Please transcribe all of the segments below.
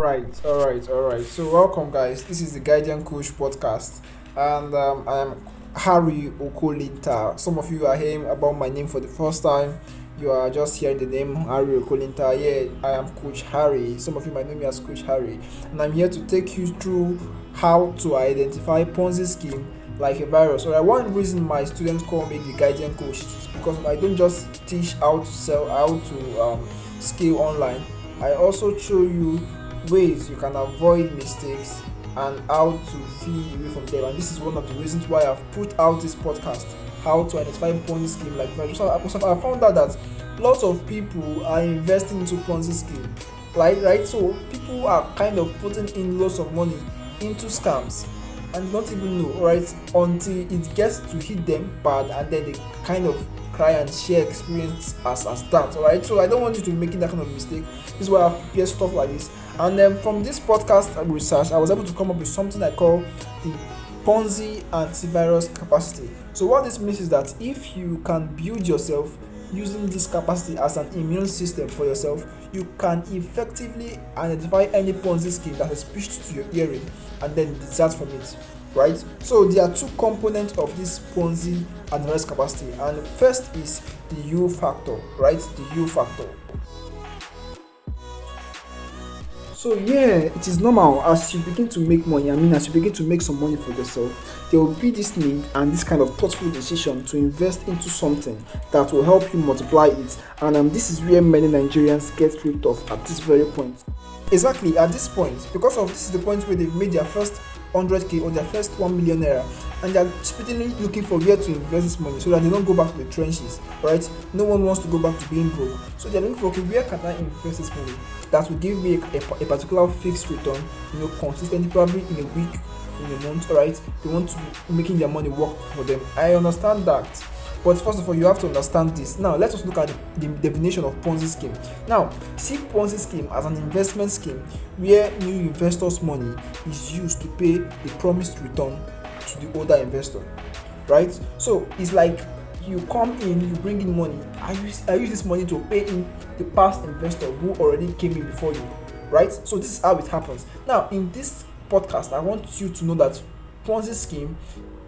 All right. So, welcome, guys. This is the Guardian Coach podcast, and I am Harry Okolinta. Some of you are hearing about my name for the first time. You are just hearing the name Harry Okolinta. Yeah, I am Coach Harry. Some of you might know me as Coach Harry, and I'm here to take you through how to identify Ponzi scheme like a virus. Alright, one reason my students call me the Guardian Coach is because I don't just teach how to sell, how to scale online. I also show you ways you can avoid mistakes and how to flee away from them. And this is one of the reasons why I've put out this podcast, how to identify Ponzi scheme like virus. So I found out that lots of people are investing into Ponzi scheme. Right? So people are kind of putting in lots of money into scams and not even know, right? Until it gets to hit them bad, and then they kind of cry and share experience as that. Alright, so I don't want you to be making that kind of mistake. This is why I've prepared stuff like this. And then from this podcast research, I was able to come up with something I call the Ponzi antivirus capacity. So what this means is that if you can build yourself using this capacity as an immune system for yourself, you can effectively identify any Ponzi scheme that is pitched to your hearing and then desert from it. Right? So there are two components of this Ponzi antivirus capacity, and first is the U factor, right? The U factor. So yeah, it is normal as you begin to make money. As you begin to make some money for yourself, there will be this need and this kind of thoughtful decision to invest into something that will help you multiply it. And this is where many Nigerians get ripped off at this very point. Exactly at this point, because of this is the point where they've made their first 100k or their first 1 million naira, and they are speedily looking for where to invest this money so that they don't go back to the trenches, right? No one wants to go back to being broke, so they're looking for, okay, where can I invest this money that will give me a particular fixed return, consistently, probably in a week, in a month. Right? They want to be making their money work for them. I understand that, but first of all, you have to understand this. Now let us look at the definition of Ponzi scheme. Now, see Ponzi scheme as an investment scheme where new investors' money is used to pay the promised return to the older investor, right? So it's like you come in, you bring in money. I use this money to pay in the past investor who already came in before you, right? So this is how it happens. Now, in this podcast, I want you to know that Ponzi scheme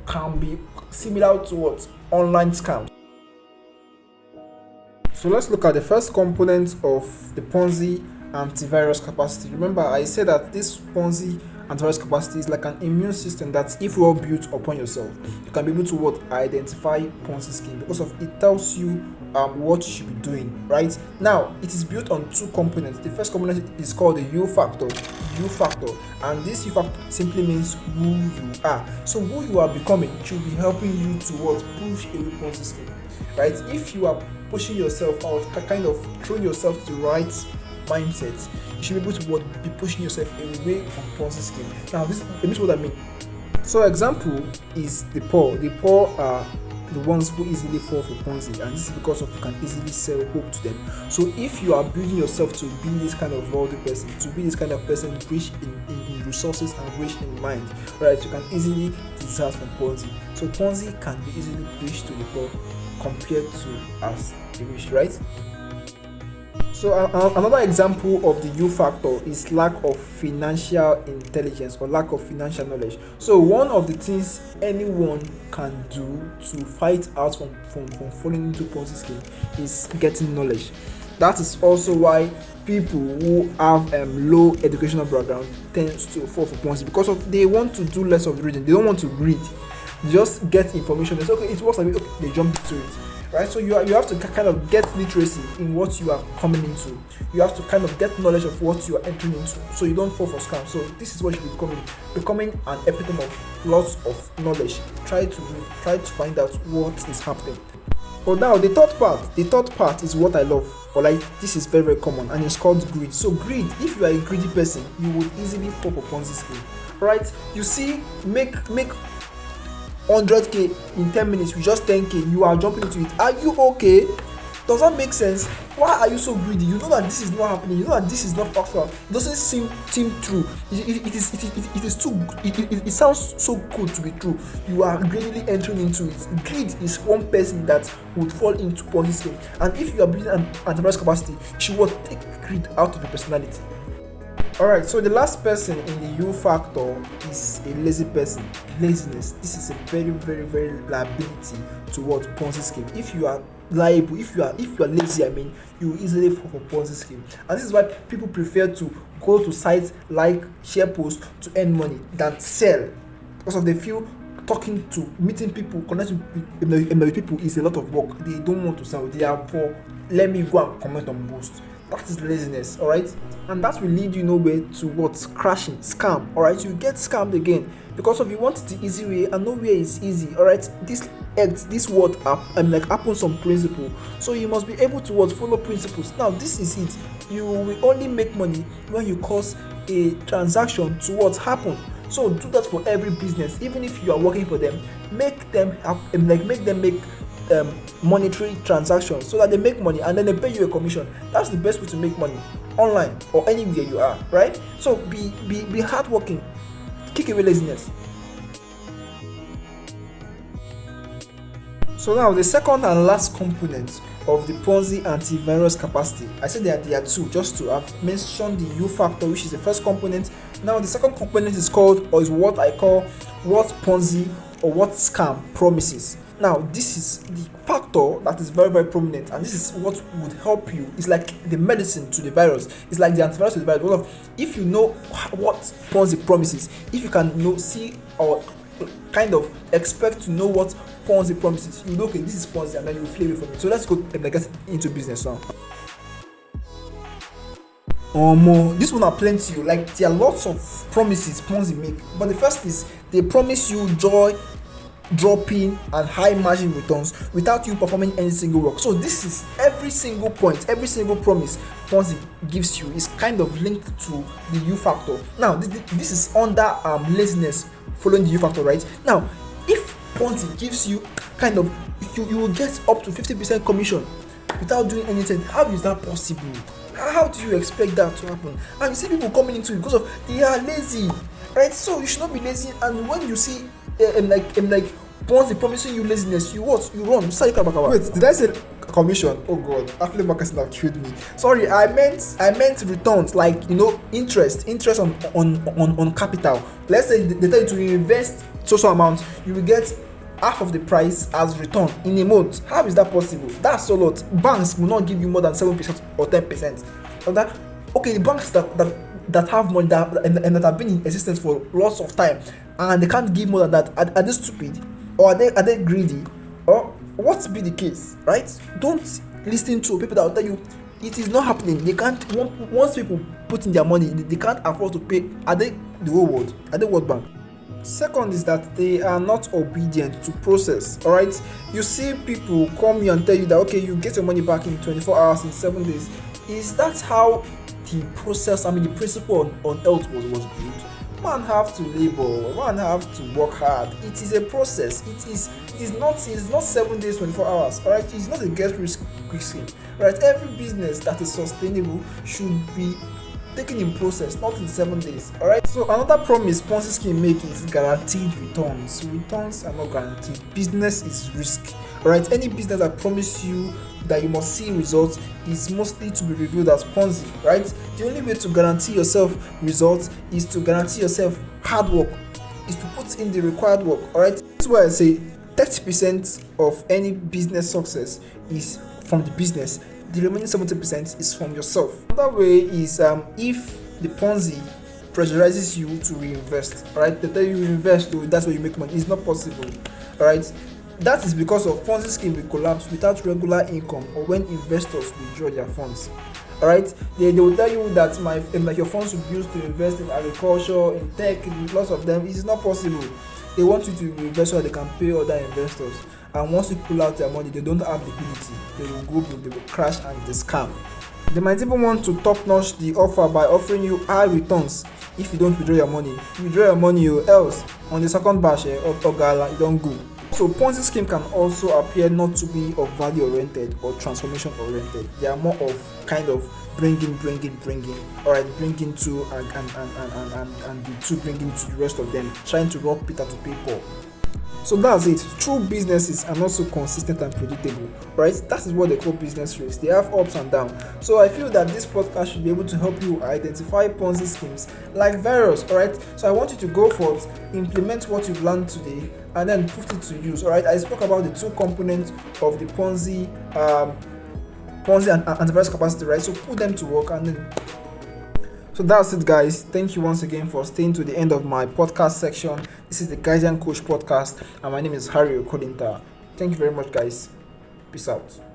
can be similar to what? Online scams. So let's look at the first component of the Ponzi antivirus capacity. Remember, I said that this Ponzi antivirus capacity is like an immune system that, if well built upon yourself, you can be able to identify Ponzi scheme because of it tells you what you should be doing. Right now, it is built on two components. The first component is called the U factor. And this U factor simply means who you are. So who you are becoming should be helping you to push away Ponzi scheme. Right? If you are pushing yourself out, kind of throwing yourself to the right mindset, you should be able to be pushing yourself away from Ponzi scheme. Now this is what I mean. So example is the poor. The poor are the ones who easily fall for Ponzi, and this is because of you can easily sell hope to them. So if you are building yourself to be this kind of wealthy person, to be this kind of person rich in resources and rich in mind, right, you can easily desert from Ponzi. So Ponzi can be easily pushed to the poor compared to as the rich, right? So another example of the U factor is lack of financial intelligence or lack of financial knowledge. So one of the things anyone can do to fight out from falling into Ponzi scheme is getting knowledge. That is also why people who have low educational background tends to fall for Ponzi, because they want to do less of the reading. They don't want to read. They just get information. They say, okay, it works like okay, they jump into it. Right, so you have to kind of get literacy in what you are coming into. You have to kind of get knowledge of what you are entering into, so you don't fall for scams. So this is what you should be becoming an epitome of lots of knowledge. Try to read, try to find out what is happening. But now the third part is what I love, or like this is very, very common, and it's called greed. So greed, if you are a greedy person, you would easily fall for Ponzi scheme. Right? You see, make 100k in 10 minutes with just 10k, you are jumping into it. Are you okay? Does that make sense? Why are you so greedy? You know that this is not happening. You know that this is not factual. It doesn't seem true. It sounds so good to be true. You are greedily entering into it. Greed is one person that would fall into Ponzi scheme. And if you are building an antivirus capacity, you should take greed out of your personality. Alright, so the last person in the U factor is a lazy person. Laziness. This is a very, very, very liability towards Ponzi scheme. If you are liable, if you are lazy, I mean, you easily fall for Ponzi scheme. And this is why people prefer to go to sites like share posts to earn money than sell. Because of they feel talking to, meeting people, connecting with people is a lot of work. They don't want to sell. They are for let me go and comment on post. That is laziness, alright? And that will lead you nowhere towards crashing, scam, alright? You get scammed again because of you want the easy way and nowhere is easy, alright? This word happens on principle. So you must be able to follow principles. Now this is it. You will only make money when you cause a transaction to happen. So do that for every business. Even if you are working for them, make them make monetary transactions so that they make money and then they pay you a commission. That's the best way to make money online or anywhere you are, right? So be hardworking, kick away laziness. So now the second and last component of the Ponzi antivirus capacity. I said there are two, just to have mentioned the U factor, which is the first component. Now the second component is called, or is what I call, what Ponzi or what scam promises. Now this is the factor that is very, very prominent, and this is what would help you. It's like the medicine to the virus. It's like the antivirus to the virus. If you know what Ponzi promises, if you can see or kind of expect to know what Ponzi promises, you know, okay, this is Ponzi, and then you will flee away from it. So let's go and get into business now. This one applies to you. Like, there are lots of promises Ponzi make, but the first is they promise you joy, dropping and high margin returns without you performing any single work. So this is every single point, every single promise Ponzi gives you is kind of linked to the U factor. Now this is under laziness following the U factor, right? Now if Ponzi gives you kind of, you will get up to 50% commission without doing anything. How is that possible? How do you expect that to happen? And you see people coming into it because of they are lazy, right? So you should not be lazy. And when you see like Ponzi promising you laziness, you run. Wait, did I say commission? Oh god, affiliate marketing have killed me. Sorry, I meant returns, like, you know, interest on capital. Let's say they tell you to invest social amount, you will get half of the price as return in a month. How is that possible? That's a lot. Banks will not give you more than 7% or 10%. Okay, the banks that have money and that have been in existence for lots of time and they can't give more than that, are they stupid, or are they greedy, or what be the case, right? Don't listen to people that will tell you it is not happening. They can't. Once people put in their money, they can't afford to pay. Are they the whole world? Are they World Bank? Second is that they are not obedient to process. All right, you see people come here and tell you that okay, you get your money back in 24 hours, in 7 days. Is that how the process, the principle on health was built? Man have to labor, man have to work hard. It is a process. It is not 7 days, 24 hours. All right, it's not a get rich quick scheme. Right, every business that is sustainable should be taken in process, not in 7 days. All right. So another promise Ponzi scheme make is guaranteed returns. Returns are not guaranteed. Business is risk. All right. Any business that promise you that you must see results is mostly to be reviewed as Ponzi. Right. The only way to guarantee yourself results is to guarantee yourself hard work. Is to put in the required work. All right. That's why I say 30% of any business success is from the business. The remaining 70% is from yourself. Another way is if the Ponzi pressurizes you to reinvest, right? They tell you invest, that's where you make money. It's not possible, right? That is because of Ponzi scheme will collapse without regular income or when investors withdraw their funds. All right, they will tell you that your funds will be used to invest in agriculture, in tech, in lots of them. It is not possible. They want you to invest so they can pay other investors. And once you pull out their money, they don't have liquidity. They will go broke, they will crash, and they scam. They might even want to top-notch the offer by offering you high returns if you don't withdraw your money. You withdraw your money, or else on the second batch or gala, you don't go. So Ponzi scheme can also appear not to be of value-oriented or transformation-oriented. They are more of kind of bringing. All right, bringing to and the two bringing to the rest of them, trying to rob Peter to pay Paul. So that's it. True businesses are not so consistent and predictable, right? That is what they call business risks. They have ups and downs. So I feel that this podcast should be able to help you identify Ponzi schemes like virus, alright? So I want you to go forth, implement what you've learned today, and then put it to use, alright? I spoke about the two components of the Ponzi and antivirus capacity, right? So put them to work and then. So that's it, guys. Thank you once again for staying to the end of my podcast section. This is the Guardian Coach podcast, and my name is Harry Okodinta. Thank you very much, guys. Peace out.